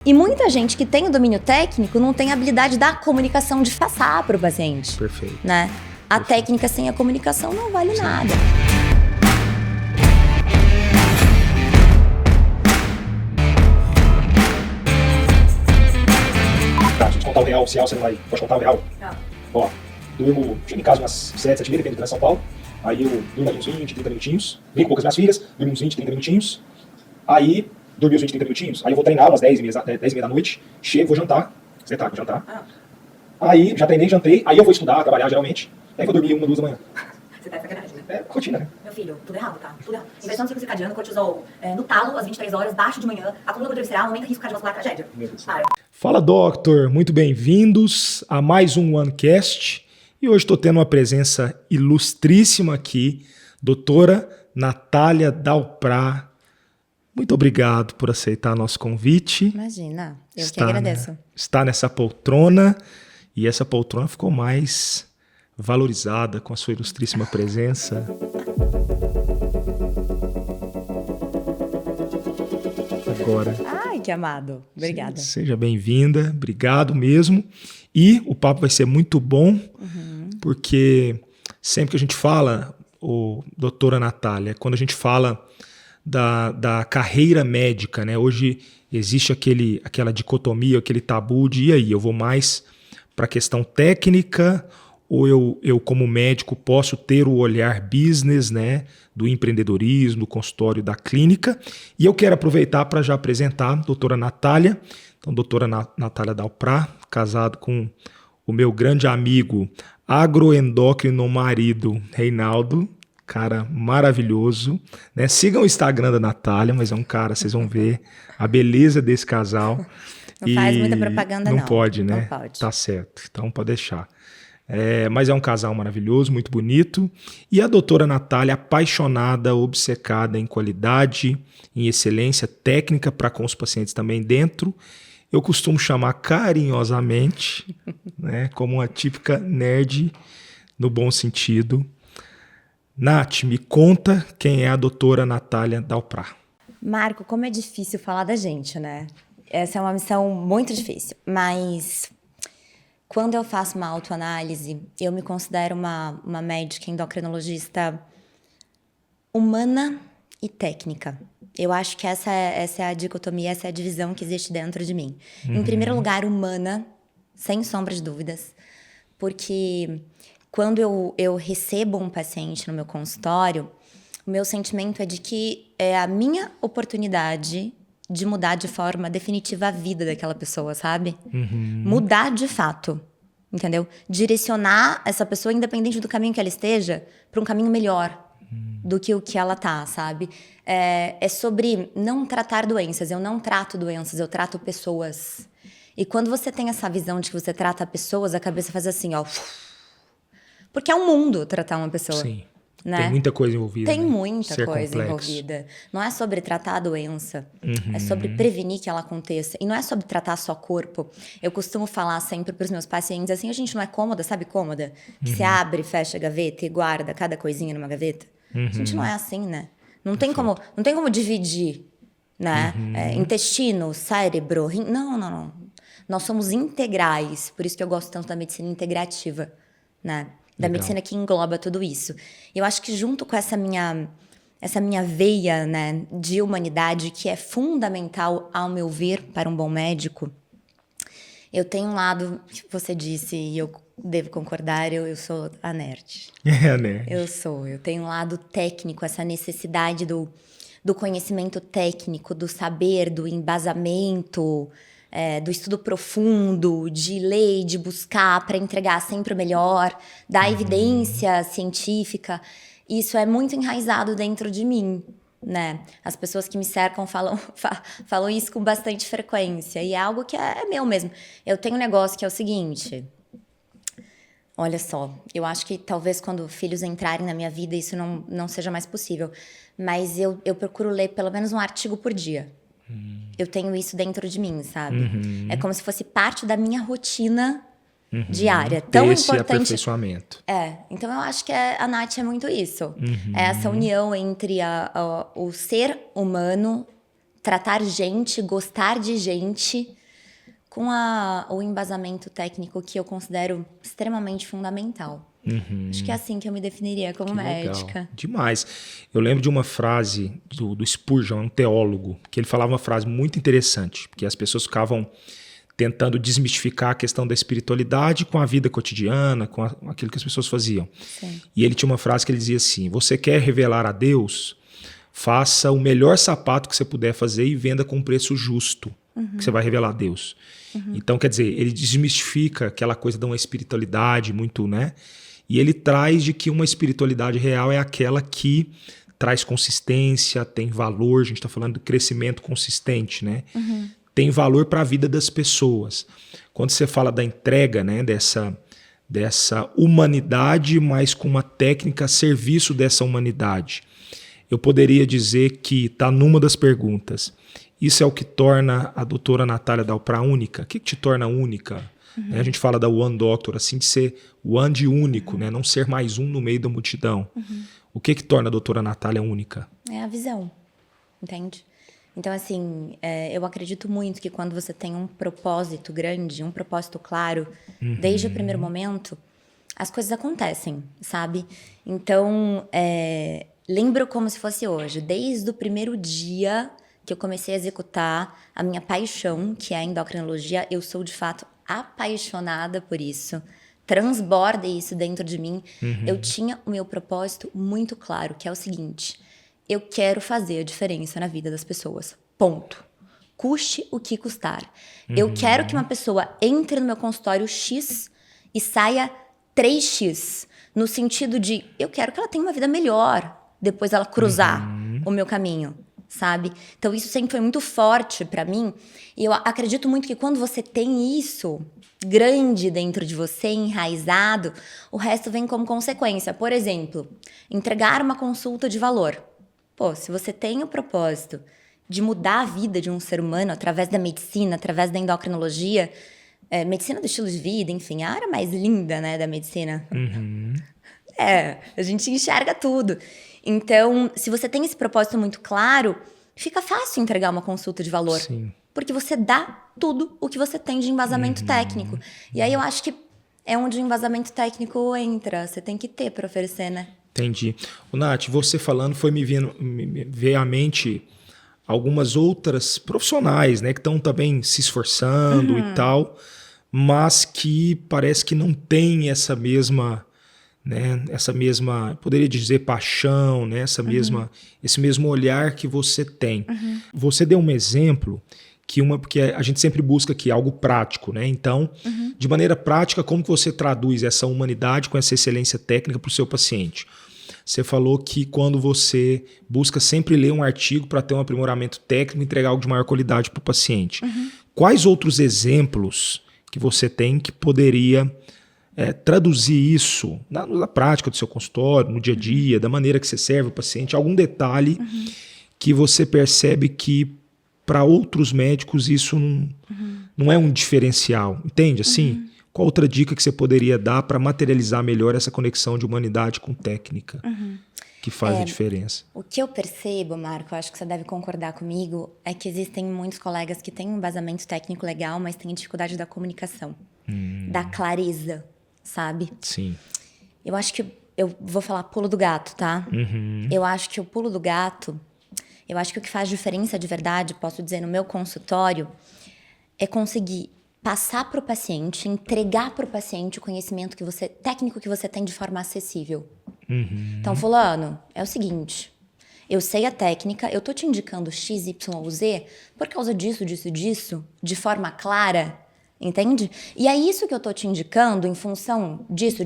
E muita gente que tem o domínio técnico não tem a habilidade da comunicação de passar para o paciente. Perfeito. Né? A técnica sem a comunicação não vale nada. Tá, a gente contar o real oficial, você não vai. Pode contar o real? Não. Ó, durmo, chego em casa umas 7 e meia, depende do São Paulo. Aí eu durmo ali uns 20, 30 minutinhos. Brinco com as minhas filhas, durmo uns 20, 30 minutinhos. Aí, dormi uns 20, 30 minutinhos. Aí eu vou treinar umas 10h30 da noite. Chego, vou jantar. Sentar, vou jantar. Aí, já treinei, jantei. Aí eu vou estudar, trabalhar geralmente. Aí eu vou dormir 1, 2 da manhã. Você tá de sacanagem, né? É rotina, né? Meu filho, tudo errado, tá? Tudo errado. Inversão do ciclo circadiano, cortisol no talo, às 23 horas, baixo de manhã, acumula gordura visceral, aumenta risco cardiovascular, tragédia. Para. Fala, Doctor! Muito bem-vindos a mais um OneCast. E hoje estou tendo uma presença ilustríssima aqui, doutora Natália Dalprá. Muito obrigado por aceitar nosso convite. Imagina, eu que agradeço. Está nessa poltrona, e essa poltrona ficou mais valorizada com a sua ilustríssima presença. Agora. Ai, que amado. Obrigada. Seja bem-vinda, obrigado mesmo. E o papo vai ser muito bom, porque sempre que a gente fala, doutora Natália, quando a gente fala da carreira médica, né? Hoje existe aquela dicotomia, aquele tabu de, e aí, eu vou mais para a questão técnica ou eu como médico posso ter o olhar business, né, do empreendedorismo, do consultório, da clínica. E eu quero aproveitar para já apresentar a doutora Natália. Então, doutora Natália Dalprá, casado com o meu grande amigo agroendócrino marido Reinaldo, cara maravilhoso, né? Sigam o Instagram da Natália, mas é um cara, vocês vão ver a beleza desse casal. Não faz muita propaganda, não. Não pode, né? Não pode. Tá certo, então pode deixar. Mas é um casal maravilhoso, muito bonito. E a doutora Natália, apaixonada, obcecada em qualidade, em excelência técnica para com os pacientes também dentro. Eu costumo chamar carinhosamente, né, como uma típica nerd, no bom sentido. Nath, me conta quem é a doutora Natália Dalprá. Marco, como é difícil falar da gente, né? Essa é uma missão muito difícil, mas quando eu faço uma autoanálise, eu me considero uma médica endocrinologista humana e técnica. Eu acho que essa é a dicotomia, essa é a divisão que existe dentro de mim. Em primeiro lugar, humana, sem sombra de dúvidas, porque quando eu recebo um paciente no meu consultório, o meu sentimento é de que é a minha oportunidade de mudar de forma definitiva a vida daquela pessoa, sabe? Mudar de fato, entendeu? Direcionar essa pessoa, independente do caminho que ela esteja, para um caminho melhor do que o que ela tá, sabe? É sobre não tratar doenças. Eu não trato doenças, eu trato pessoas. E quando você tem essa visão de que você trata pessoas, a cabeça faz assim, ó. Porque é um mundo tratar uma pessoa. Sim. Né? Tem muita coisa envolvida. Tem muita Ser coisa complexo. envolvida. Não é sobre tratar a doença, é sobre prevenir que ela aconteça. E não é sobre tratar só corpo. Eu costumo falar sempre para os meus pacientes assim, a gente não é cômoda, sabe cômoda? Que você abre, fecha a gaveta e guarda cada coisinha numa gaveta. A gente não é assim, né? Não tem como dividir, né? Intestino, cérebro, rim. Não. Nós somos integrais. Por isso que eu gosto tanto da medicina integrativa, né? Da medicina que engloba tudo isso. Eu acho que junto com essa minha veia, né, de humanidade, que é fundamental, ao meu ver, para um bom médico, eu tenho um lado, que você disse, e eu devo concordar, eu sou a nerd. É, né? Eu tenho um lado técnico, essa necessidade do conhecimento técnico, do saber, do embasamento, do estudo profundo, de ler, de buscar para entregar sempre o melhor, da evidência científica. Isso é muito enraizado dentro de mim, né? As pessoas que me cercam falam isso com bastante frequência. E é algo que é meu mesmo. Eu tenho um negócio que é o seguinte. Olha só, eu acho que talvez quando filhos entrarem na minha vida isso não seja mais possível. Mas eu procuro ler pelo menos um artigo por dia. Eu tenho isso dentro de mim, sabe? É como se fosse parte da minha rotina diária. Tão Esse importante. aperfeiçoamento. Então eu acho que a Nath é muito isso. É essa união entre o ser humano tratar gente, gostar de gente, com o embasamento técnico que eu considero extremamente fundamental. Acho que é assim que eu me definiria como médica. Legal. Demais. Eu lembro de uma frase do Spurgeon, um teólogo, que ele falava uma frase muito interessante, porque as pessoas ficavam tentando desmistificar a questão da espiritualidade com a vida cotidiana, com aquilo que as pessoas faziam. Sim. E ele tinha uma frase que ele dizia assim: você quer revelar a Deus? Faça o melhor sapato que você puder fazer e venda com um preço justo, que você vai revelar a Deus. Então, quer dizer, ele desmistifica aquela coisa de uma espiritualidade muito, né? E ele traz de que uma espiritualidade real é aquela que traz consistência, tem valor. A gente está falando do crescimento consistente, né? Tem valor para a vida das pessoas. Quando você fala da entrega, né, dessa humanidade, mas com uma técnica a serviço dessa humanidade, eu poderia dizer que está numa das perguntas. Isso é o que torna a doutora Natália Dalprá única? O que te torna única? A gente fala da One Doctor, assim, de ser one de único, né? Não ser mais um no meio da multidão. O que torna a doutora Natália única? É a visão, entende? Então, assim, eu acredito muito que quando você tem um propósito grande, um propósito claro, desde o primeiro momento, as coisas acontecem, sabe? Então, lembro como se fosse hoje. Desde o primeiro dia que eu comecei a executar a minha paixão, que é a endocrinologia, eu sou, de fato, apaixonada por isso. Transborda isso dentro de mim. Eu tinha o meu propósito muito claro, que é o seguinte: eu quero fazer a diferença na vida das pessoas. Ponto. Custe o que custar. Eu quero que uma pessoa entre no meu consultório X e saia 3X. No sentido de, eu quero que ela tenha uma vida melhor depois ela cruzar o meu caminho, sabe? Então isso sempre foi muito forte pra mim. E eu acredito muito que quando você tem isso grande dentro de você, enraizado, o resto vem como consequência. Por exemplo, entregar uma consulta de valor. Pô, se você tem o propósito de mudar a vida de um ser humano através da medicina, através da endocrinologia, medicina do estilo de vida, enfim, a área mais linda, né, da medicina. A gente enxerga tudo. Então, se você tem esse propósito muito claro, fica fácil entregar uma consulta de valor. Sim. Porque você dá tudo o que você tem de embasamento técnico. E aí eu acho que é onde o embasamento técnico entra. Você tem que ter para oferecer, né? Entendi. O Nath, você falando foi me ver à mente algumas outras profissionais, né, que estão também se esforçando e tal, mas que parece que não tem essa mesma, né, poderia dizer, paixão, né, esse mesmo olhar que você tem. Você deu um exemplo porque a gente sempre busca aqui algo prático, né? Então, de maneira prática, como que você traduz essa humanidade com essa excelência técnica para o seu paciente? Você falou que quando você busca sempre ler um artigo para ter um aprimoramento técnico e entregar algo de maior qualidade para o paciente. Quais outros exemplos que você tem que poderia traduzir isso na prática do seu consultório, no dia a dia, da maneira que você serve o paciente? Algum detalhe que você percebe que para outros médicos isso não é um diferencial, entende? Assim, qual outra dica que você poderia dar para materializar melhor essa conexão de humanidade com técnica que faz a diferença? O que eu percebo, Marco, acho que você deve concordar comigo, é que existem muitos colegas que têm um embasamento técnico legal, mas têm dificuldade da comunicação, da clareza, sabe? Sim. Eu acho que eu vou falar pulo do gato, tá? Eu acho que o pulo do gato, eu acho que o que faz diferença de verdade, posso dizer, no meu consultório, é conseguir passar para o paciente, entregar para o paciente o conhecimento técnico que você tem de forma acessível. Então, fulano, é o seguinte, eu sei a técnica, eu tô te indicando X, Y ou Z por causa disso, de forma clara, entende? E é isso que eu tô te indicando em função disso,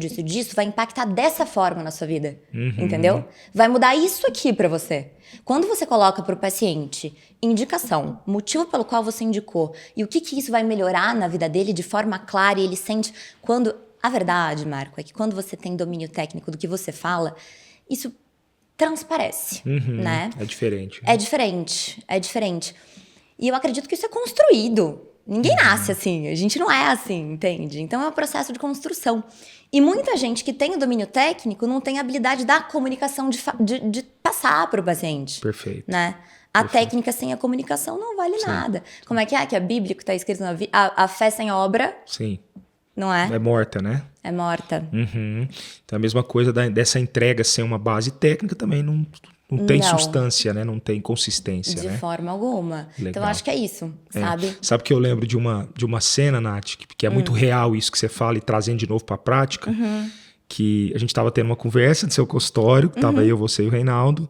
vai impactar dessa forma na sua vida, entendeu? Vai mudar isso aqui para você. Quando você coloca para o paciente indicação, motivo pelo qual você indicou e o que isso vai melhorar na vida dele de forma clara e ele sente A verdade, Marco, é que quando você tem domínio técnico do que você fala, isso transparece, né? É diferente. É diferente. E eu acredito que isso é construído. Ninguém nasce assim, a gente não é assim, entende? Então é um processo de construção. E muita gente que tem o domínio técnico não tem a habilidade da comunicação de passar para o paciente. Perfeito. Né? A técnica sem a comunicação não vale nada. Como é que é? Que a Bíblia que tá escrito na a fé sem obra, Sim. não é? É morta, né? É morta. Uhum. Então a mesma coisa dessa entrega sem uma base técnica também não tem Não. substância, né? Não tem consistência, De né? forma alguma. Legal. Então, eu acho que é isso, sabe? Sabe que eu lembro de uma cena, Nath, que é muito real isso que você fala e trazendo de novo para a prática, que a gente estava tendo uma conversa no seu consultório, que tava eu, você e o Reinaldo,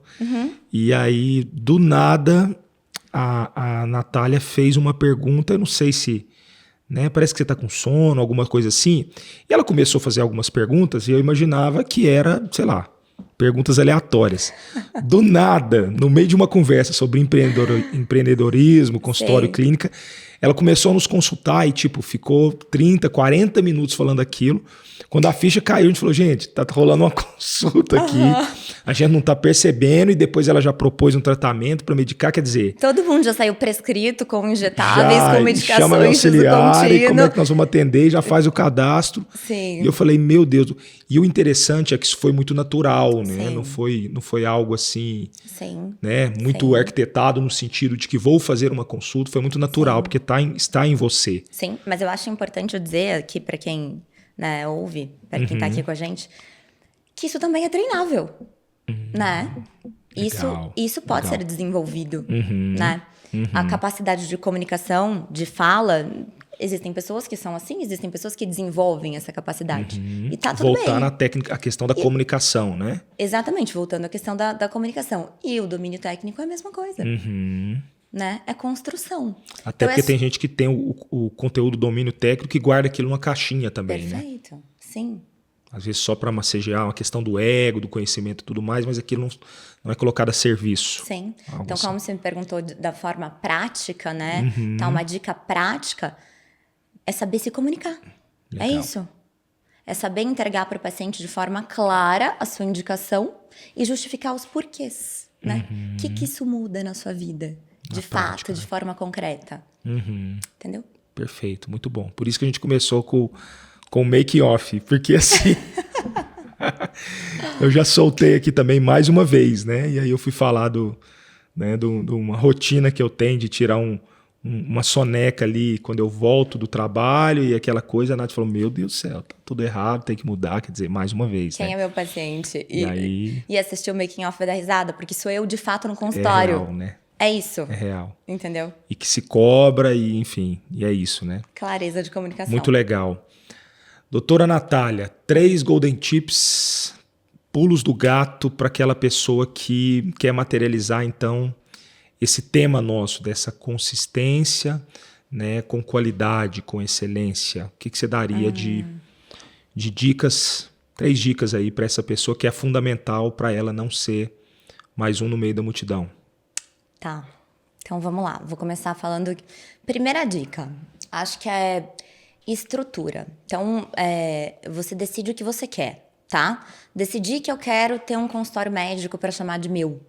e aí, do nada, a Natália fez uma pergunta, eu não sei se, né, parece que você tá com sono, alguma coisa assim, e ela começou a fazer algumas perguntas e eu imaginava que era, sei lá, perguntas aleatórias. Do nada, no meio de uma conversa sobre empreendedorismo, consultório, Sei. clínica, ela começou a nos consultar e, tipo, ficou 30, 40 minutos falando aquilo. Quando a ficha caiu, a gente falou, gente, tá rolando uma consulta aqui, a gente não tá percebendo, e depois ela já propôs um tratamento para medicar, quer dizer... Todo mundo já saiu prescrito com injetáveis, já, com chama medicações meu de uso auxiliar, e como é contínuo. que nós vamos atender, já faz o cadastro. Sim. E eu falei, meu Deus. E o interessante é que isso foi muito natural, né? Sim. Não foi algo assim, Sim. né? Muito Sim. arquitetado no sentido de que vou fazer uma consulta. Foi muito natural, porque está em você. Sim, mas eu acho importante eu dizer aqui para quem, né, ouve, para quem tá aqui com a gente, que isso também é treinável, né? Isso pode legal. ser desenvolvido, né? A capacidade de comunicação, de fala, existem pessoas que são assim, existem pessoas que desenvolvem essa capacidade. E tá tudo Voltar bem. na técnica, a questão da comunicação, né? Exatamente, voltando à questão da comunicação. E o domínio técnico é a mesma coisa, né? É construção. Até Então, porque tem gente que tem o conteúdo, domínio técnico, e guarda aquilo numa caixinha também, né? Perfeito, sim. Às vezes só para massagear uma questão do ego, do conhecimento e tudo mais, mas aquilo não é colocado a serviço. Sim. Algo Então, assim. como você me perguntou da forma prática, né? Então, uma dica prática é saber se comunicar. Legal. É isso. É saber entregar para o paciente de forma clara a sua indicação e justificar os porquês, né? O que isso muda na sua vida? De fato, prática, de forma concreta. Entendeu? Perfeito, muito bom. Por isso que a gente começou com o make-off, porque assim... eu já soltei aqui também mais uma vez, né? E aí eu fui falar de uma rotina que eu tenho de tirar uma soneca ali quando eu volto do trabalho e aquela coisa. A Nath falou, meu Deus do céu, tá tudo errado, tem que mudar. Quer dizer, mais uma vez, Quem né? é meu paciente? E aí... E assistir o making off vai dar risada, porque sou eu de fato no É consultório. real, né? É isso. É real. Entendeu? E que se cobra e, enfim, e é isso, né? Clareza de comunicação. Muito legal. Doutora Natália, 3 Golden Tips, pulos do gato para aquela pessoa que quer materializar, então, esse tema nosso, dessa consistência, né, com qualidade, com excelência. O que você daria de dicas, 3 dicas aí para essa pessoa que é fundamental para ela não ser mais um no meio da multidão? Tá. Então vamos lá. Vou começar falando. Primeira dica. Acho que é estrutura. Então, você decide o que você quer, tá? Decidi que eu quero ter um consultório médico para chamar de meu,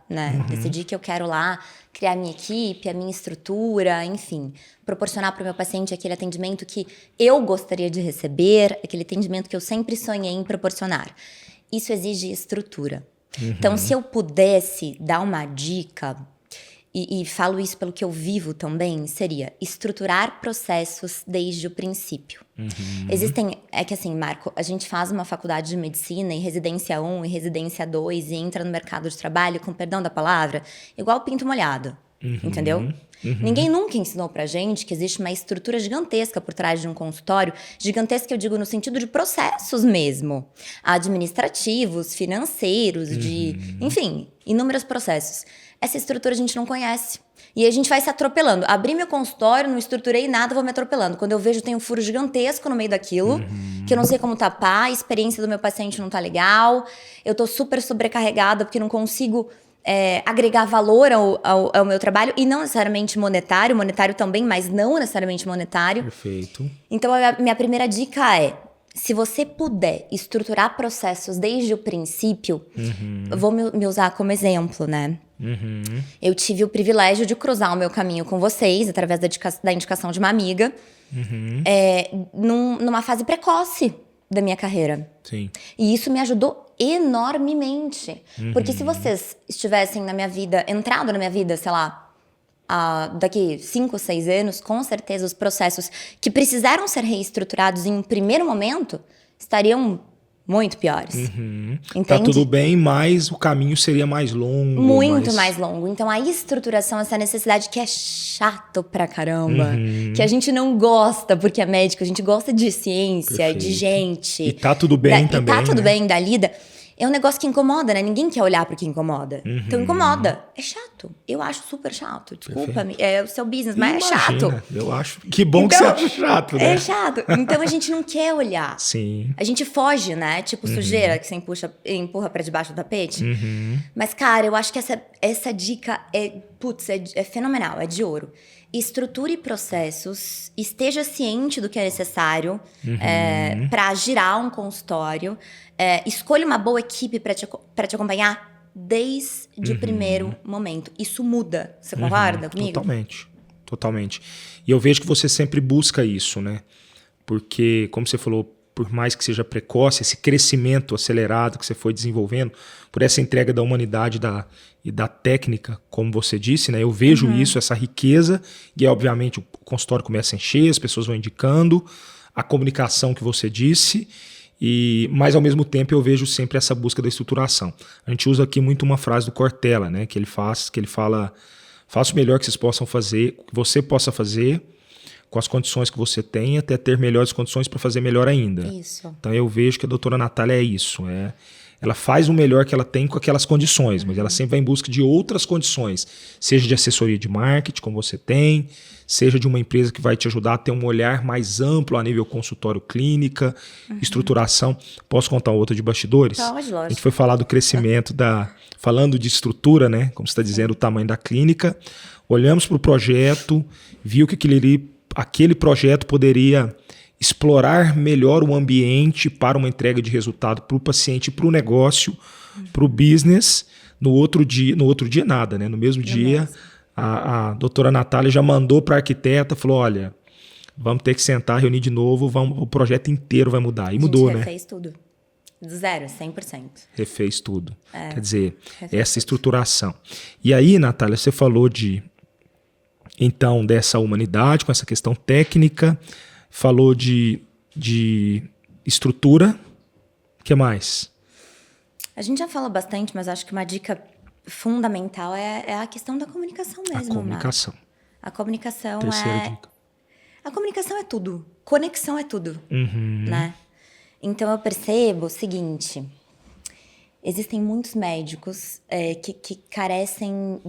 né? Decidi que eu quero lá criar a minha equipe, a minha estrutura, enfim, proporcionar para o meu paciente aquele atendimento que eu gostaria de receber, aquele atendimento que eu sempre sonhei em proporcionar. Isso exige estrutura. Então, se eu pudesse dar uma dica, e falo isso pelo que eu vivo também, seria estruturar processos desde o princípio. É que assim, Marco, a gente faz uma faculdade de medicina em residência 1 e residência 2 e entra no mercado de trabalho, com perdão da palavra, igual pinto molhado, entendeu? Ninguém nunca ensinou pra gente que existe uma estrutura gigantesca por trás de um consultório, gigantesca eu digo no sentido de processos mesmo, administrativos, financeiros, enfim, inúmeros processos. Essa estrutura a gente não conhece. E a gente vai se atropelando. Abri meu consultório, não estruturei nada, vou me atropelando. Quando eu vejo, tem um furo gigantesco no meio daquilo, que eu não sei como tapar, a experiência do meu paciente não tá legal, eu tô super sobrecarregada porque não consigo agregar valor ao meu trabalho, e não necessariamente monetário também, mas não necessariamente monetário. Perfeito. Então, a minha primeira dica é, se você puder estruturar processos desde o princípio, eu vou me usar como exemplo, né? Eu tive o privilégio de cruzar o meu caminho com vocês, através da indicação de uma amiga, numa fase precoce, da minha carreira. Sim. E isso me ajudou enormemente. Porque se vocês estivessem na minha vida, entrado na minha vida, sei lá, daqui 5, 6 anos, com certeza os processos que precisaram ser reestruturados em um primeiro momento estariam muito piores. Tá Entende? tudo bem, mas o caminho seria mais longo. Muito mais longo. Então, a estruturação, essa necessidade que é chato pra caramba, que a gente não gosta porque é médico, a gente gosta de ciência, Perfeito. de gente. E tá tudo bem também, E tá tudo né? bem da lida. É um negócio que incomoda, né? Ninguém quer olhar pro que incomoda. Então, incomoda. É chato. Eu acho super chato. Desculpa, é o seu business, mas é chato. Imagina, eu acho. Que bom que você acha chato, né? É chato. Então, a gente não quer olhar. Sim. A gente foge, né? Tipo sujeira que você empurra pra debaixo do tapete. Mas, cara, eu acho que essa dica é fenomenal, é de ouro. Estruture processos, esteja ciente do que é necessário para girar um consultório. Escolha uma boa equipe para te acompanhar desde o primeiro momento. Isso muda. Você concorda comigo? Totalmente. Totalmente. E eu vejo que você sempre busca isso, né? Porque, como você falou, por mais que seja precoce, esse crescimento acelerado que você foi desenvolvendo, por essa entrega da humanidade e da técnica, como você disse, né? Eu vejo isso, essa riqueza, e obviamente o consultório começa a encher, as pessoas vão indicando, a comunicação que você disse, mas ao mesmo tempo eu vejo sempre essa busca da estruturação. A gente usa aqui muito uma frase do Cortella, né? Que ele fala, faça o melhor que vocês possam fazer, que você possa fazer, com as condições que você tem, até ter melhores condições para fazer melhor ainda. Isso. Então eu vejo que a doutora Natália é isso. Ela faz o melhor que ela tem com aquelas condições, mas ela sempre vai em busca de outras condições, seja de assessoria de marketing, como você tem, seja de uma empresa que vai te ajudar a ter um olhar mais amplo a nível consultório clínica, estruturação. Posso contar outra de bastidores? Pode, lógico. A gente foi falar do crescimento falando de estrutura, né? Como você está dizendo, o tamanho da clínica. Olhamos para o projeto, viu que aquele projeto poderia explorar melhor o ambiente para uma entrega de resultado para o paciente, para o negócio, para o business. No outro dia nada, né? No mesmo dia, a doutora Natália já mandou para a arquiteta, falou, olha, vamos ter que sentar, reunir de novo, o projeto inteiro vai mudar. E mudou, a gente né? refez tudo. Do zero, 100%. Refez tudo. Quer dizer, essa estruturação. E aí, Natália, você falou então, dessa humanidade, com essa questão técnica, falou de estrutura. O que mais? A gente já fala bastante, mas acho que uma dica fundamental é a questão da comunicação mesmo, A comunicação. Marco. A comunicação Terceira dica. A comunicação é tudo. Conexão é tudo, né? Então, eu percebo o seguinte... Existem muitos médicos que carecem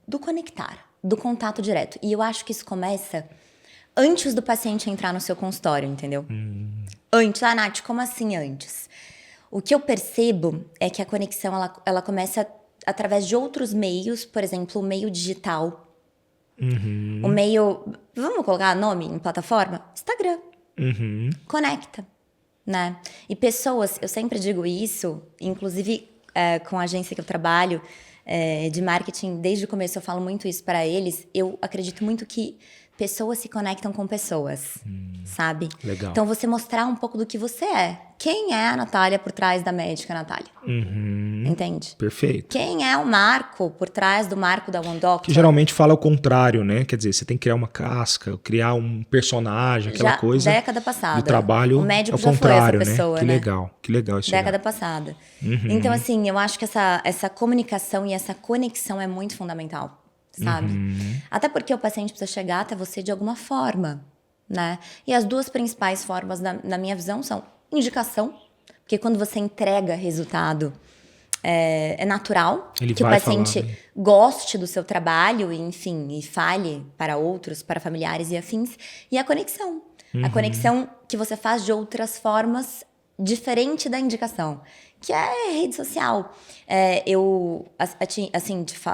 do conectar, do contato direto. E eu acho que isso começa antes do paciente entrar no seu consultório, entendeu? Antes. Ah, Nath, como assim antes? O que eu percebo é que a conexão ela começa através de outros meios, por exemplo, o meio digital. O meio... Vamos colocar nome em plataforma? Instagram. Conecta. Né? E pessoas, eu sempre digo isso, inclusive com a agência que eu trabalho de marketing, desde o começo eu falo muito isso para eles, eu acredito muito que pessoas se conectam com pessoas, sabe? Legal. Então você mostrar um pouco do que você é. Quem é a Natália por trás da médica Natália? Entende? Perfeito. Quem é o Marco por trás do Marco da One Doctor? Que geralmente fala o contrário, né? Quer dizer, você tem que criar uma casca, criar um personagem, aquela coisa. Década passada. Do trabalho o médico ao já contrário, foi essa pessoa, né? né? Que legal isso. Década passada. Então, assim, eu acho que essa comunicação e essa conexão é muito fundamental, sabe? Até porque o paciente precisa chegar até você de alguma forma, né? E as duas principais formas, na minha visão, são indicação, porque quando você entrega resultado, é natural Ele que o vai paciente falar, né? goste do seu trabalho, enfim, e fale para outros, para familiares e afins. E a conexão. A conexão que você faz de outras formas diferente da indicação, que é rede social.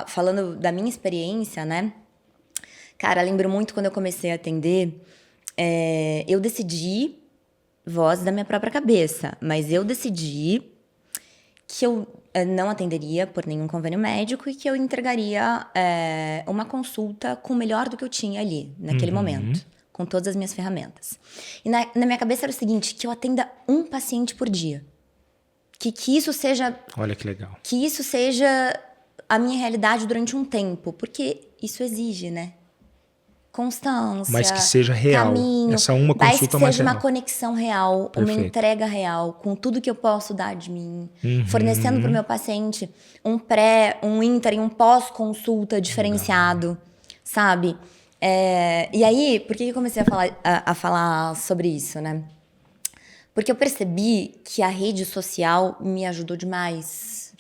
Falando da minha experiência, né? Cara, lembro muito quando eu comecei a atender, eu decidi, voz da minha própria cabeça, mas eu decidi que eu não atenderia por nenhum convênio médico e que eu entregaria uma consulta com o melhor do que eu tinha ali, naquele momento. com todas as minhas ferramentas. E na minha cabeça era o seguinte, que eu atenda um paciente por dia. Que isso seja... Olha que legal. Que isso seja a minha realidade durante um tempo. Porque isso exige, né? Constância, Mas que seja real. caminho, Essa uma mas consulta que mais seja uma real. conexão real, Perfeito. uma entrega real, com tudo que eu posso dar de mim, fornecendo para o meu paciente um pré, um inter e um pós-consulta diferenciado, sabe? E aí, por que eu comecei a falar sobre isso, né? Porque eu percebi que a rede social me ajudou demais.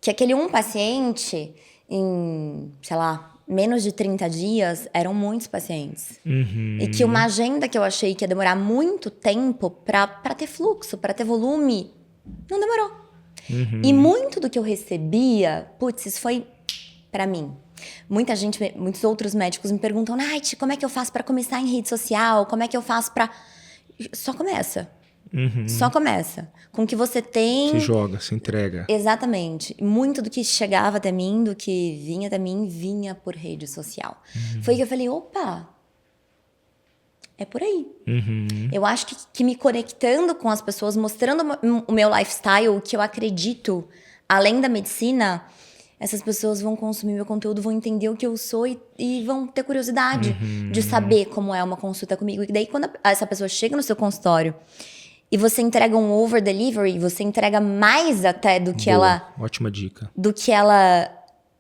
Que aquele um paciente, em, sei lá, menos de 30 dias, eram muitos pacientes. E que uma agenda que eu achei que ia demorar muito tempo pra ter fluxo, pra ter volume, não demorou. E muito do que eu recebia, putz, isso foi pra mim. Muitos outros médicos me perguntam, Nath, como é que eu faço pra começar em rede social? Como é que eu faço pra... Só começa. Só começa. Com o que você tem... Se joga, se entrega. Exatamente. Muito do que chegava até mim, do que vinha até mim, vinha por rede social. Foi que eu falei, opa, é por aí. Eu acho que me conectando com as pessoas, mostrando o meu lifestyle, o que eu acredito, além da medicina, essas pessoas vão consumir meu conteúdo, vão entender o que eu sou e vão ter curiosidade de saber como é uma consulta comigo. E daí, quando essa pessoa chega no seu consultório e você entrega um over delivery, você entrega mais até do que Boa, ótima dica. do que ela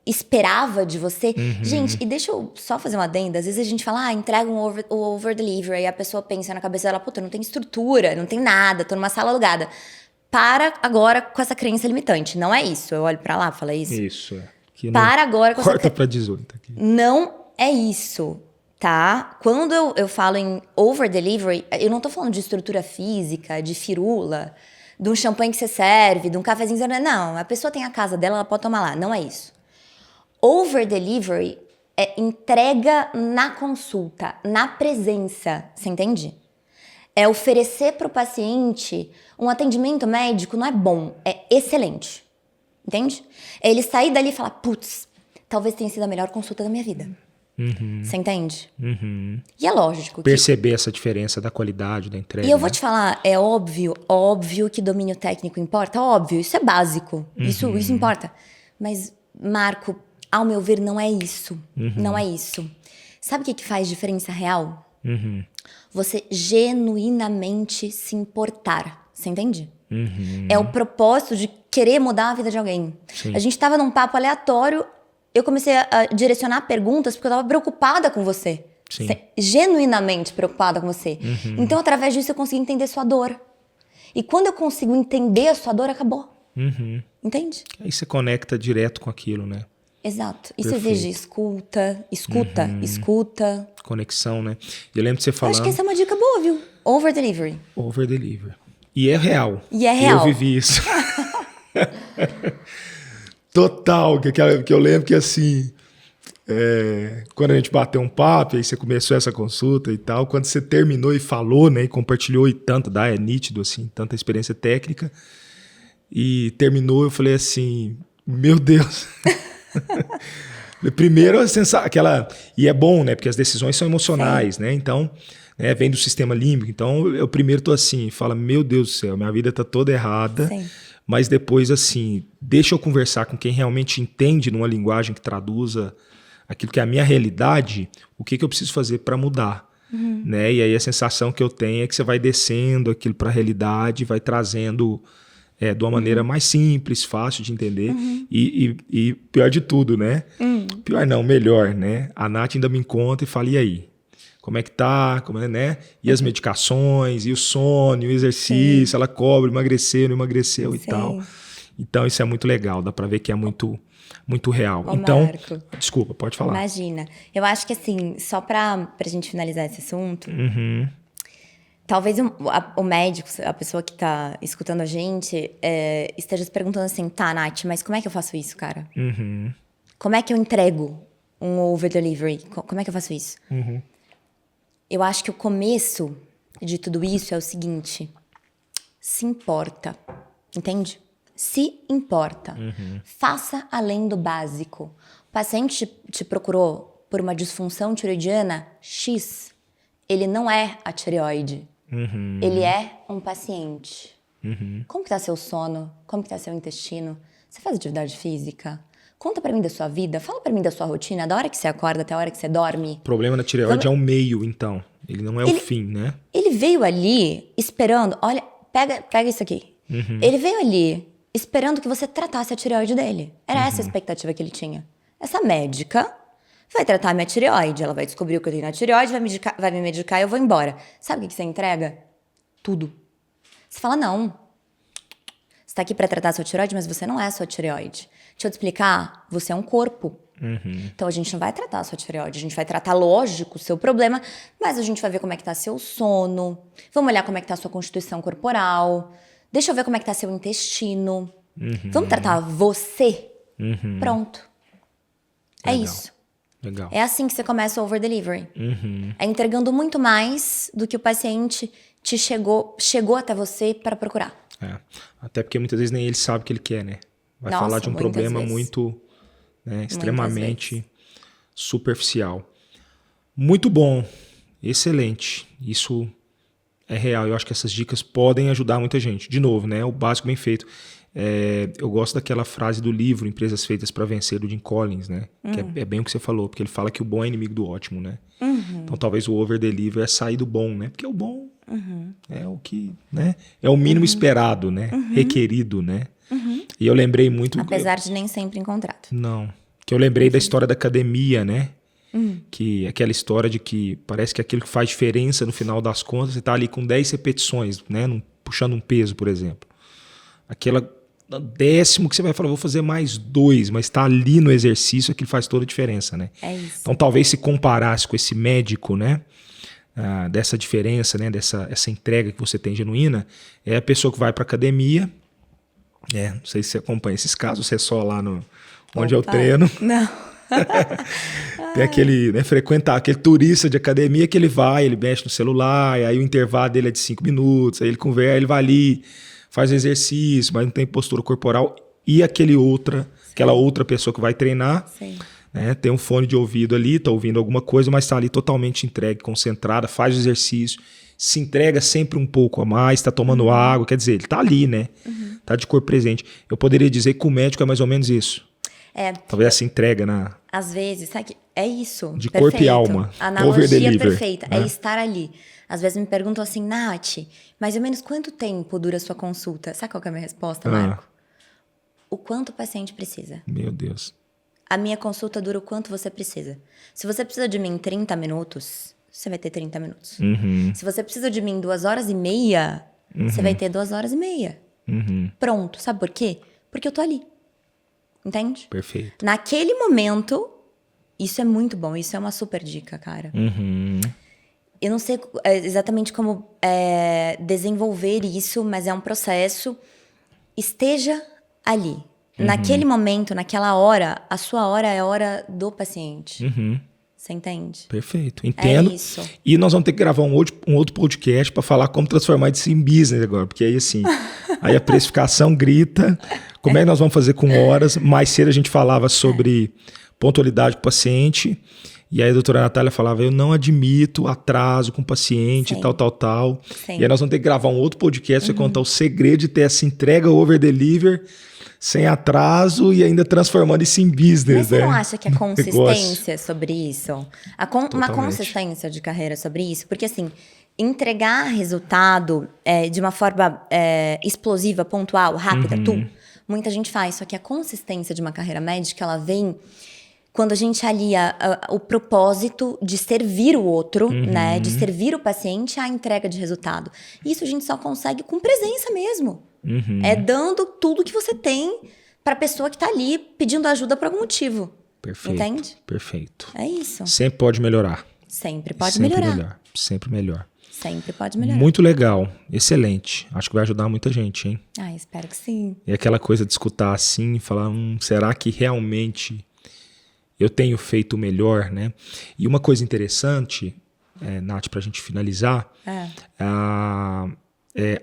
esperava de você. Gente, e deixa eu só fazer uma adenda. Às vezes a gente fala, entrega um over delivery, e a pessoa pensa na cabeça dela, puta, não tem estrutura, não tem nada, tô numa sala alugada. Para agora com essa crença limitante. Não é isso. Eu olho pra lá, fala isso. Isso. Aqui Para agora com essa corta pra 18 aqui. Não é isso, tá? Quando eu falo em over delivery, eu não tô falando de estrutura física, de firula, de um champanhe que você serve, de um cafezinho. Não, a pessoa tem a casa dela, ela pode tomar lá. Não é isso. Over delivery é entrega na consulta, na presença. Você entende? É oferecer para o paciente um atendimento médico, não é bom, é excelente. Entende? É ele sair dali e falar, putz, talvez tenha sido a melhor consulta da minha vida. Você entende? E é lógico. Perceber essa diferença da qualidade, da entrega. E eu vou te falar, é óbvio que domínio técnico importa, óbvio, isso é básico, isso importa. Mas, Marco, ao meu ver, não é isso. Não é isso. Sabe o que faz diferença real? Você genuinamente se importar. Você entende? É o propósito de querer mudar a vida de alguém. Sim. A gente tava num papo aleatório, eu comecei a direcionar perguntas porque eu tava preocupada com você. Sim. Genuinamente preocupada com você. Então, através disso, eu consegui entender sua dor. E quando eu consigo entender a sua dor, acabou. Entende? Aí você conecta direto com aquilo, né? Exato. Isso Perfeito. exige escuta. Conexão, né? Eu lembro de você Eu falando... acho que essa é uma dica boa, viu? Over delivery. Over delivery. E é real. E é real. Eu vivi isso. Total. Que eu lembro que assim... quando a gente bateu um papo, aí você começou essa consulta e tal, quando você terminou e falou, né, e compartilhou e tanto, é nítido, assim, tanta experiência técnica, e terminou, eu falei assim, meu Deus. Primeiro, aquela... E é bom, né, porque as decisões são emocionais, né, então, né, vem do sistema límbico, então eu primeiro tô assim, fala, meu Deus do céu, minha vida tá toda errada, Sim. mas depois, assim, deixa eu conversar com quem realmente entende numa linguagem que traduza aquilo que é a minha realidade, o que eu preciso fazer para mudar, né? E aí a sensação que eu tenho é que você vai descendo aquilo para a realidade, vai trazendo de uma maneira mais simples, fácil de entender e pior de tudo, né? Pior não, melhor, né? A Nath ainda me encontra e fala, e aí? Como é que tá? Como é, né? E as medicações, e o sono, e o exercício, ela cobra, emagreceu, não emagreceu e tal. Então isso é muito legal, dá para ver que é muito real. Ô, Então, Marco, desculpa, pode falar. imagina. Eu acho que assim, só pra gente finalizar esse assunto, talvez o médico, a pessoa que tá escutando a gente, esteja se perguntando assim, tá, Nath, mas como é que eu faço isso, cara? Como é que eu entrego um over delivery? Como é que eu faço isso? Eu acho que o começo de tudo isso é o seguinte, se importa, entende? Se importa. Faça além do básico. O paciente te procurou por uma disfunção tiroidiana X. ele não é a tireoide. Ele é um paciente. Como que tá seu sono? Como que tá seu intestino? Você faz atividade física? Conta pra mim da sua vida, fala pra mim da sua rotina, da hora que você acorda até a hora que você dorme. O problema da tireoide é o meio, então. Ele não é o fim, né? Ele veio ali esperando, olha, pega isso aqui. Ele veio ali esperando que você tratasse a tireoide dele. Era essa a expectativa que ele tinha. Essa médica vai tratar a minha tireoide, ela vai descobrir o que eu tenho na tireoide, vai me medicar e eu vou embora. Sabe o que você entrega? Tudo. Você fala, não. Você tá aqui pra tratar a sua tireoide, mas você não é a sua tireoide. Deixa eu te explicar, você é um corpo. Então a gente não vai tratar a sua tireoide, a gente vai tratar, lógico, o seu problema, mas a gente vai ver como é que tá seu sono, vamos olhar como é que tá a sua constituição corporal, deixa eu ver como é que tá seu intestino. Vamos tratar você? Pronto. É Legal. isso. Legal. É assim que você começa o over-delivery. É entregando muito mais do que o paciente te chegou até você para procurar. É. Até porque muitas vezes nem ele sabe o que ele quer, né? Vai Nossa, falar de um muitas problema vezes. muito, né, extremamente superficial. Muito bom. Excelente. Isso é real. Eu acho que essas dicas podem ajudar muita gente. De novo, né? O básico bem feito. Eu gosto daquela frase do livro Empresas Feitas para Vencer, do Jim Collins, né? Que é bem o que você falou, porque ele fala que o bom é inimigo do ótimo, né? Então talvez o over-deliver é sair do bom, né? Porque o bom é o que, né? É o mínimo esperado, né? Requerido, né? E eu lembrei muito... Apesar de nem sempre encontrado. Não. Que eu lembrei da história da academia, né? Que aquela história de que parece que aquilo que faz diferença no final das contas, você tá ali com 10 repetições, né? Puxando um peso, por exemplo. Aquela décimo que você vai falar, vou fazer mais 2, mas tá ali no exercício, aquilo faz toda a diferença, né? É isso. Então talvez se comparasse com esse médico, né? Dessa diferença, né? Essa entrega que você tem genuína, é a pessoa que vai pra academia. Não sei se você acompanha esses casos, você é só lá onde eu treino. Não. Tem aquele, né, frequentar aquele turista de academia que ele vai, ele mexe no celular, e aí o intervalo dele é de 5 minutos, aí ele conversa, ele vai ali, faz exercício, mas não tem postura corporal. E aquela outra pessoa que vai treinar, né, tem um fone de ouvido ali, tá ouvindo alguma coisa, mas tá ali totalmente entregue, concentrada, faz o exercício, se entrega sempre um pouco a mais, tá tomando água, quer dizer, ele tá ali, né? Tá de corpo presente. Eu poderia dizer que o médico é mais ou menos isso. Talvez essa entrega Às vezes, sabe que é isso. De perfeito. corpo e alma. A analogia Over-deliver, perfeita. né? É estar ali. Às vezes me perguntam assim, Nath, mais ou menos quanto tempo dura a sua consulta? Sabe qual que é a minha resposta, Marco? O quanto o paciente precisa. Meu Deus. A minha consulta dura o quanto você precisa. Se você precisa de mim em 30 minutos, você vai ter 30 minutos. Se você precisa de mim 2h30, você vai ter 2h30. Pronto. Sabe por quê? Porque eu tô ali. Entende? Perfeito. Naquele momento, isso é muito bom. Isso é uma super dica, cara. Eu não sei exatamente como desenvolver isso, mas é um processo. Esteja ali. Naquele momento, naquela hora, a sua hora é a hora do paciente. Você entende? Perfeito. Entendo. É isso. E nós vamos ter que gravar um outro podcast para falar como transformar isso em business agora. Porque aí, assim, aí a precificação grita. Como é que nós vamos fazer com horas? Mais cedo a gente falava sobre pontualidade com o paciente. E aí a doutora Natália falava, eu não admito atraso com o paciente, Sim. tal. Sim. E aí nós vamos ter que gravar um outro podcast para contar o segredo de ter essa entrega over-deliver sem atraso e ainda transformando isso em business. Mas você né? não acha que a consistência é sobre isso? Uma Totalmente. consistência de carreira sobre isso? Porque, assim, entregar resultado de uma forma explosiva, pontual, rápida, muita gente faz. Só que a consistência de uma carreira médica, ela vem quando a gente alia o propósito de servir o outro, né? De servir o paciente à entrega de resultado. Isso a gente só consegue com presença mesmo. É dando tudo que você tem para a pessoa que está ali pedindo ajuda por algum motivo. Perfeito. Entende? Perfeito. É isso. Sempre pode melhorar. Sempre pode Sempre melhorar. Sempre melhor. Sempre pode melhorar. Muito legal. Excelente. Acho que vai ajudar muita gente, hein? Espero que sim. E aquela coisa de escutar assim e falar, será que realmente eu tenho feito o melhor, né? E uma coisa interessante, Nath, para a gente finalizar,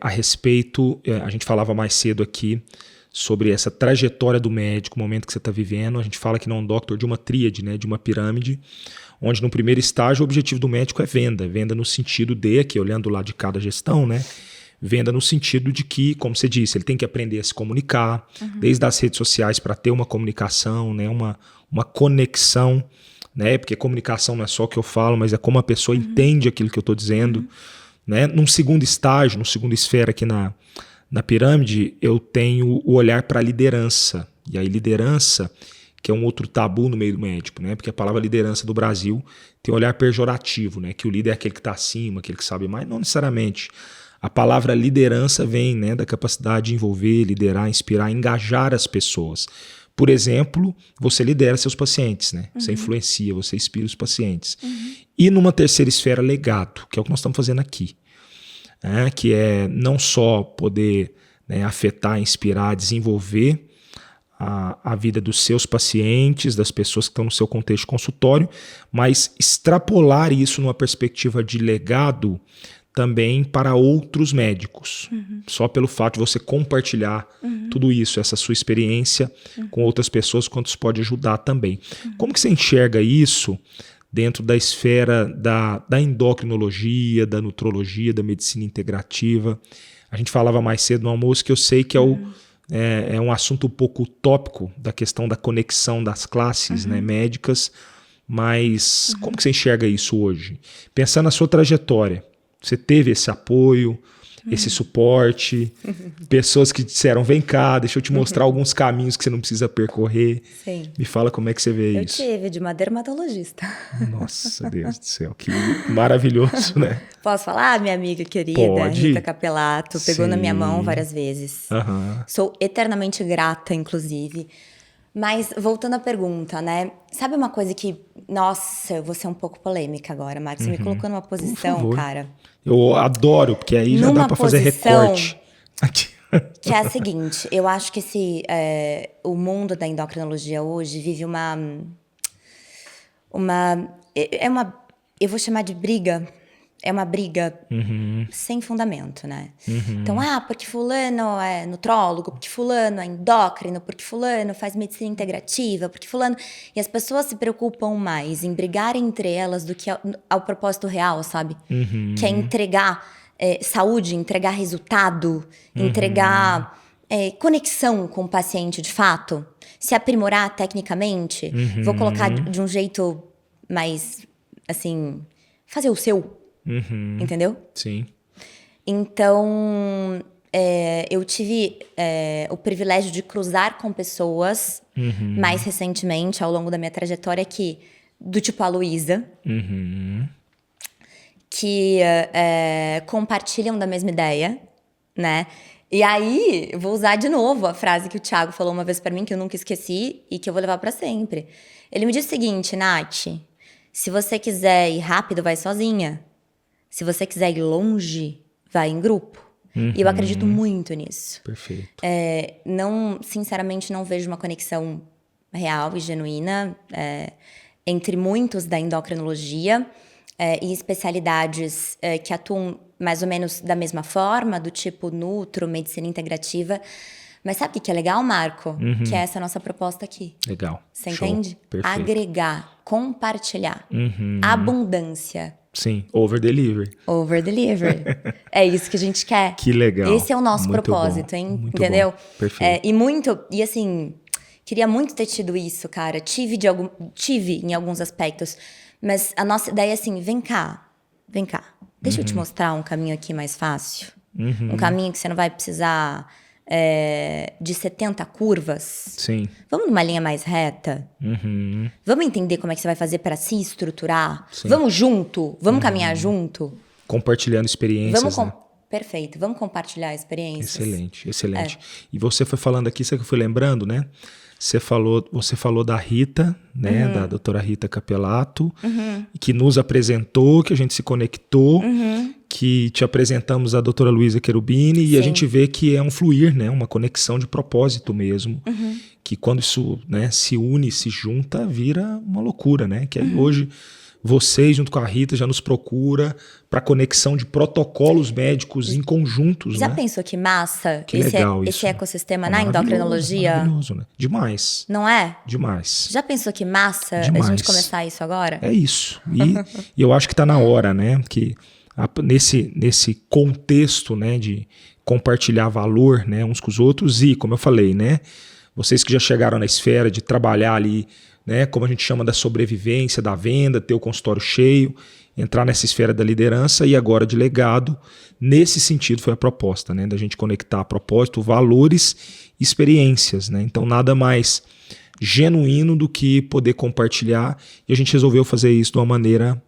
a respeito, a gente falava mais cedo aqui sobre essa trajetória do médico, o momento que você está vivendo. A gente fala que não doctor de uma tríade, né, de uma pirâmide, onde no primeiro estágio o objetivo do médico é venda no sentido de, aqui olhando lá de cada gestão, né, venda no sentido de que, como você disse, ele tem que aprender a se comunicar, desde as redes sociais para ter uma comunicação, né, uma conexão, né, porque comunicação não é só o que eu falo, mas é como a pessoa entende aquilo que eu estou dizendo. Né? Num segundo estágio, no segundo esfera aqui na pirâmide, eu tenho o olhar para a liderança. E aí liderança, que é um outro tabu no meio do médico, né? Porque a palavra liderança do Brasil tem um olhar pejorativo, né? Que o líder é aquele que está acima, aquele que sabe mais. Não necessariamente. A palavra liderança vem, né, da capacidade de envolver, liderar, inspirar, engajar as pessoas. Por exemplo, você lidera seus pacientes, né? Você influencia, você inspira os pacientes. E numa terceira esfera, legado, que é o que nós estamos fazendo aqui. Né? Que é não só poder, né, afetar, inspirar, desenvolver a vida dos seus pacientes, das pessoas que estão no seu contexto de consultório, mas extrapolar isso numa perspectiva de legado também para outros médicos. Só pelo fato de você compartilhar tudo isso, essa sua experiência com outras pessoas, quanto isso pode ajudar também. Como que você enxerga isso dentro da esfera da endocrinologia, da nutrologia, da medicina integrativa? A gente falava mais cedo no almoço que eu sei que é um assunto um pouco utópico da questão da conexão das classes, né, médicas, mas como que você enxerga isso hoje? Pensando na sua trajetória, você teve esse apoio, esse suporte, pessoas que disseram, vem cá, deixa eu te mostrar alguns caminhos que você não precisa percorrer. Sim. Me fala como é que você vê Eu isso. tive de uma dermatologista. Nossa, Deus do céu, que maravilhoso, né? Posso falar, minha amiga querida, Pode. Rita Capelato, pegou na minha mão Sim. várias vezes. Aham. Sou eternamente grata, inclusive. Mas, voltando à pergunta, né? Sabe uma coisa que... Nossa, eu vou ser um pouco polêmica agora, Marcos. Você me colocou numa posição, favor. cara... Eu adoro, porque aí já Numa dá pra fazer posição- recorte. Aqui. Que é a seguinte, eu acho que o mundo da endocrinologia hoje vive eu vou chamar de briga, é uma briga sem fundamento, né? Então, porque fulano é nutrólogo, porque fulano é endócrino, porque fulano faz medicina integrativa, porque fulano... E as pessoas se preocupam mais em brigar entre elas do que ao propósito real, sabe? Que é entregar saúde, entregar resultado, entregar conexão com o paciente de fato, se aprimorar tecnicamente. Vou colocar de um jeito mais, assim, fazer o seu. Entendeu? Sim. Então, eu tive o privilégio de cruzar com pessoas mais recentemente, ao longo da minha trajetória, do tipo a Luísa, que compartilham da mesma ideia, né? E aí, eu vou usar de novo a frase que o Thiago falou uma vez pra mim, que eu nunca esqueci e que eu vou levar pra sempre. Ele me disse o seguinte, Nath, se você quiser ir rápido, vai sozinha. Se você quiser ir longe, vai em grupo. E eu acredito muito nisso. Perfeito. Sinceramente, não vejo uma conexão real e genuína entre muitos da endocrinologia e especialidades que atuam mais ou menos da mesma forma, do tipo nutro, medicina integrativa. Mas sabe o que é legal, Marco? Que é essa nossa proposta aqui. Legal. Você Show. entende? Perfeito. Agregar, compartilhar. Abundância. Sim, over delivery. Over deliver. É isso que a gente quer. Que legal. Esse é o nosso Muito propósito, bom. hein? Muito Entendeu? bom. Perfeito. E assim, queria muito ter tido isso, cara. Tive em alguns aspectos. Mas a nossa ideia é assim, vem cá. Deixa eu te mostrar um caminho aqui mais fácil. Um caminho que você não vai precisar de 70 curvas. Sim. Vamos numa linha mais reta? Vamos entender como é que você vai fazer para se estruturar? Sim. Vamos junto? Vamos caminhar junto? Compartilhando experiências, né? Perfeito. Vamos compartilhar experiências? Excelente, excelente. E você foi falando aqui, sabe o que eu fui lembrando, né? Você falou da Rita, né? Da doutora Rita Capelato, que nos apresentou, que a gente se conectou, que te apresentamos a doutora Luísa Cherubini, e a gente vê que é um fluir, né? Uma conexão de propósito mesmo, que quando isso, né, se une, se junta, vira uma loucura, né? Que aí hoje vocês, junto com a Rita, já nos procura para conexão de protocolos médicos em conjuntos, Já né? pensou que massa Que legal esse isso. ecossistema na Maravilhoso, endocrinologia? Maravilhoso, né? Demais, Não é? demais. Já pensou que massa a Demais. gente começar isso agora? É isso. E eu acho que está na hora, né? Que nesse contexto, né, de compartilhar valor, né, uns com os outros e, como eu falei, né, vocês que já chegaram na esfera de trabalhar ali, né, como a gente chama da sobrevivência, da venda, ter o consultório cheio, entrar nessa esfera da liderança e agora de legado, nesse sentido foi a proposta, né, da gente conectar propósito, valores e experiências, né? Então nada mais genuíno do que poder compartilhar, e a gente resolveu fazer isso de uma maneira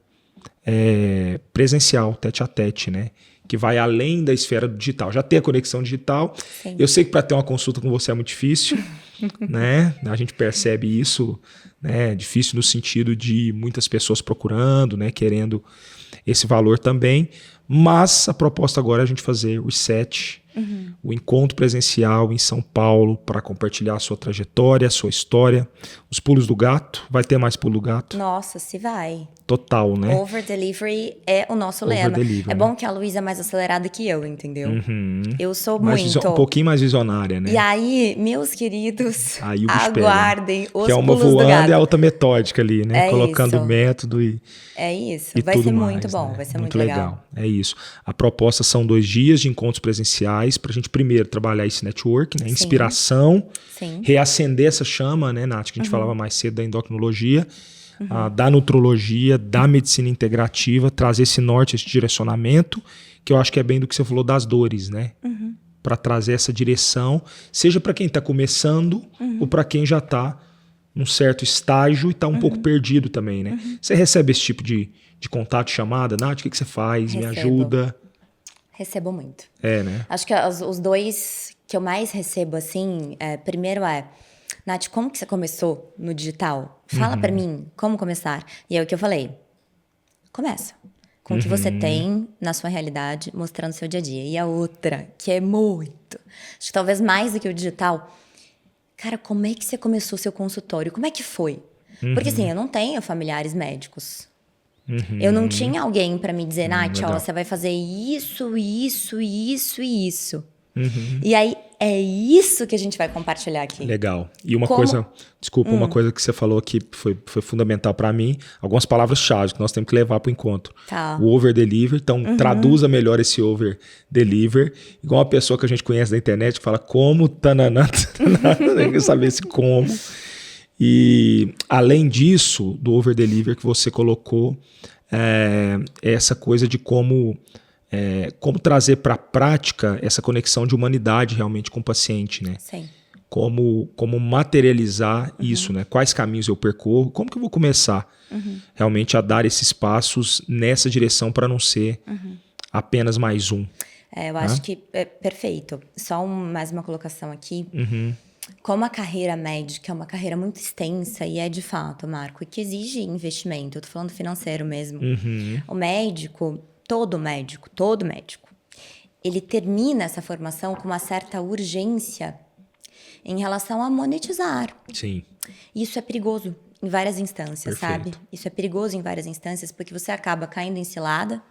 presencial, tete a tete, né? Que vai além da esfera do digital. Já tem a conexão digital. Sim. Eu sei que para ter uma consulta com você é muito difícil, né? A gente percebe isso, né? Difícil no sentido de muitas pessoas procurando, né? Querendo esse valor também. Mas a proposta agora é a gente fazer o reset, o encontro presencial em São Paulo para compartilhar a sua trajetória, a sua história, os pulos do gato. Vai ter mais pulo do gato? Nossa, se vai. Total, né? Over delivery é o nosso Over lema. delivery, É né? bom que a Luísa é mais acelerada que eu, entendeu? Eu sou Mais muito. um pouquinho mais visionária, né? E aí, meus queridos, Aí o bicho pega. aguardem os Que é uma pulos do voando gato. e a outra metódica ali, né? É Colocando isso. método e É isso. e Vai tudo ser mais, muito bom, né? vai ser muito legal. É isso. A proposta são 2 dias de encontros presenciais para a gente primeiro trabalhar esse network, né? Inspiração, Sim. reacender essa chama, né, Nath, que a gente falava mais cedo da endocrinologia, da nutrologia, da medicina integrativa, trazer esse norte, esse direcionamento, que eu acho que é bem do que você falou das dores, né? Para trazer essa direção, seja para quem está começando ou para quem já está num certo estágio e está um pouco perdido também, né? Você recebe esse tipo de contato, chamada, Nath, o que você faz? Me Recebo. ajuda. Recebo muito. Né? Acho que os dois que eu mais recebo, assim, primeiro Nath, como que você começou no digital? Fala pra mim, como começar? E é o que eu falei. Começa. Com o que você tem na sua realidade, mostrando o seu dia a dia. E a outra, que é muito, acho que talvez mais do que o digital, cara, como é que você começou seu consultório? Como é que foi? Porque assim, eu não tenho familiares médicos. Eu não tinha alguém pra me dizer, Nath, ó, legal. você vai fazer isso, isso, isso e isso. E aí, é isso que a gente vai compartilhar aqui. Legal. E uma Como- coisa, desculpa, uma coisa que você falou que foi fundamental para mim, algumas palavras-chave que nós temos que levar para o encontro. Tá. O over-deliver, então traduza melhor esse over-deliver. Igual uma pessoa que a gente conhece da internet que fala como, tananã, tem que saber esse como. E além disso, do over-deliver que você colocou, essa coisa de como trazer para a prática essa conexão de humanidade realmente com o paciente, né? Sim. Como materializar isso, né? Quais caminhos eu percorro, como que eu vou começar realmente a dar esses passos nessa direção para não ser apenas mais um. Eu acho que é perfeito. Só mais uma colocação aqui. Como a carreira médica é uma carreira muito extensa e é de fato, Marco, e que exige investimento. Eu tô falando financeiro mesmo. O médico, todo médico, ele termina essa formação com uma certa urgência em relação a monetizar. Sim. Isso é perigoso em várias instâncias, Perfeito. sabe? Isso é perigoso em várias instâncias porque você acaba caindo em cilada,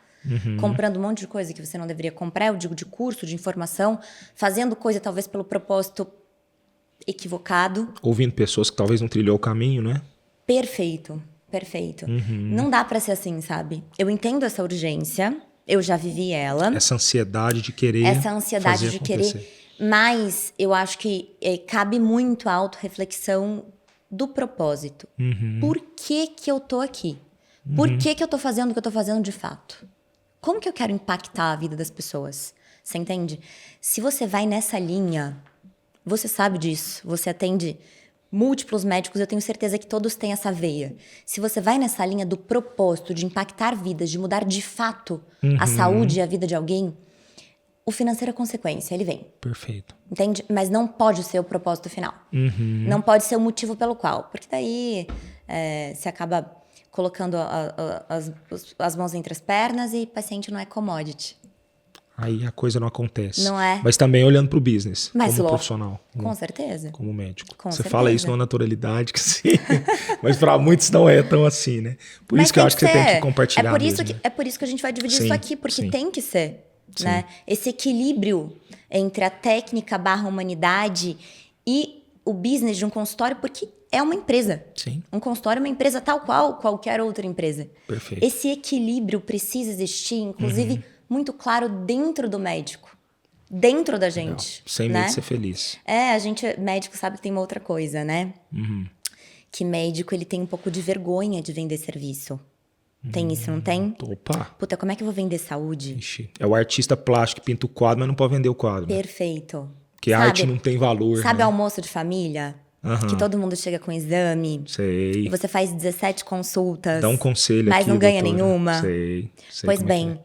comprando um monte de coisa que você não deveria comprar, eu digo de curso, de informação, fazendo coisa talvez pelo propósito equivocado. Ouvindo pessoas que talvez não trilhou o caminho, né? Perfeito. Não dá pra ser assim, sabe? Eu entendo essa urgência, eu já vivi ela. Essa ansiedade de querer Essa ansiedade fazer de acontecer. querer. Mas eu acho que cabe muito a autorreflexão do propósito. Por que que eu tô aqui? Por que que eu tô fazendo o que eu tô fazendo de fato? Como que eu quero impactar a vida das pessoas? Você entende? Se você vai nessa linha, você sabe disso. Você atende múltiplos médicos, eu tenho certeza que todos têm essa veia. Se você vai nessa linha do propósito de impactar vidas, de mudar de fato a saúde e a vida de alguém, o financeiro é consequência, ele vem. Perfeito. Entende? Mas não pode ser o propósito final. Não pode ser o motivo pelo qual. Porque daí você acaba colocando as mãos entre as pernas e o paciente não é commodity. aí a coisa não acontece. Não é? Mas também olhando para o business, Mas como louco. profissional, Com certeza. como médico. Com Você certeza. fala isso numa naturalidade que sim, mas para muitos não é tão assim, né? Por Mas isso que eu tem acho que você tem ser. que compartilhar É por isso mesmo, né? é por isso que a gente vai dividir Sim, isso aqui, porque sim. tem que ser, né? Esse equilíbrio entre a técnica / humanidade e o business de um consultório, porque é uma empresa. Sim, Um consultório é uma empresa tal qual qualquer outra empresa. perfeito. Esse equilíbrio precisa existir, inclusive, muito claro dentro do médico. Dentro da Legal. gente. Sem né? medo de ser feliz. A gente, médico, sabe que tem uma outra coisa, né? Que médico, ele tem um pouco de vergonha de vender serviço. Tem isso, não tem? Opa, Puta, como é que eu vou vender saúde? ixi. É o artista plástico que pinta o quadro, mas não pode vender o quadro. Né? Perfeito. Porque a arte não tem valor. Sabe né? almoço de família? Aham. Que todo mundo chega com exame. Sei. E você faz 17 consultas. Dá um conselho mas aqui, não ganha doutora. nenhuma. Sei Pois como é que bem,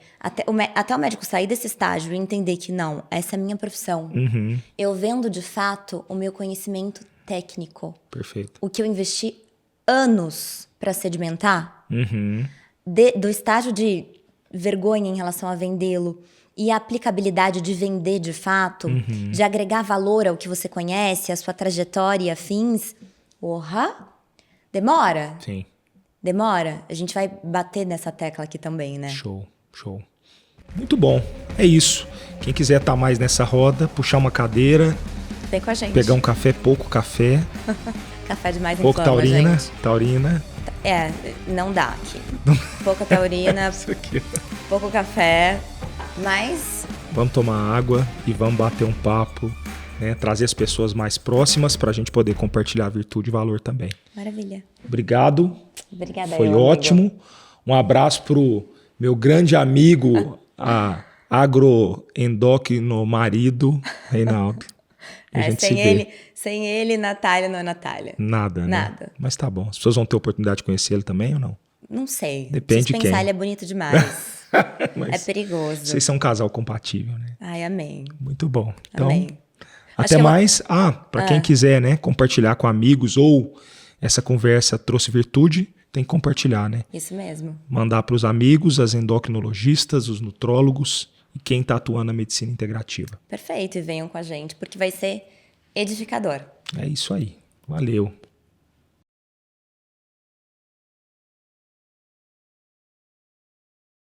até o médico sair desse estágio e entender que não, essa é a minha profissão. Uhum. Eu vendo de fato o meu conhecimento técnico. Perfeito. O que eu investi anos para sedimentar, Uhum. do estágio de vergonha em relação a vendê-lo e a aplicabilidade de vender de fato, de agregar valor ao que você conhece, a sua trajetória e afins. Porra! Demora? Sim. Demora? A gente vai bater nessa tecla aqui também, né? Show, show. Muito bom. É isso. Quem quiser estar mais nessa roda, puxar uma cadeira, Vem com a gente. pegar um café, pouco café, Café demais pouco inflama, taurina, gente. taurina. Não dá aqui. Pouca taurina, Isso aqui. pouco café, mas Vamos tomar água e vamos bater um papo, né? Trazer as pessoas mais próximas para a gente poder compartilhar virtude e valor também. maravilha. Obrigado. Obrigada, Foi meu ótimo. amigo. Um abraço pro meu grande amigo, a agroendócrino marido, Reinaldo. A gente se vê. Sem ele, Natália não é Natália. Nada, né? Nada. Mas tá bom. As pessoas vão ter oportunidade de conhecer ele também ou não? Não sei. Depende Preciso de pensar, quem. ele é bonito demais. Mas É perigoso. vocês são um casal compatível, né? Ai, amém. Muito bom. Então, Amém. Acho até que mais. Para quem quiser, né, compartilhar com amigos ou essa conversa trouxe virtude, tem que compartilhar, né? Isso mesmo. Mandar para os amigos, as endocrinologistas, os nutrólogos e quem está atuando na medicina integrativa. Perfeito. E venham com a gente, porque vai ser edificador. É isso aí. Valeu.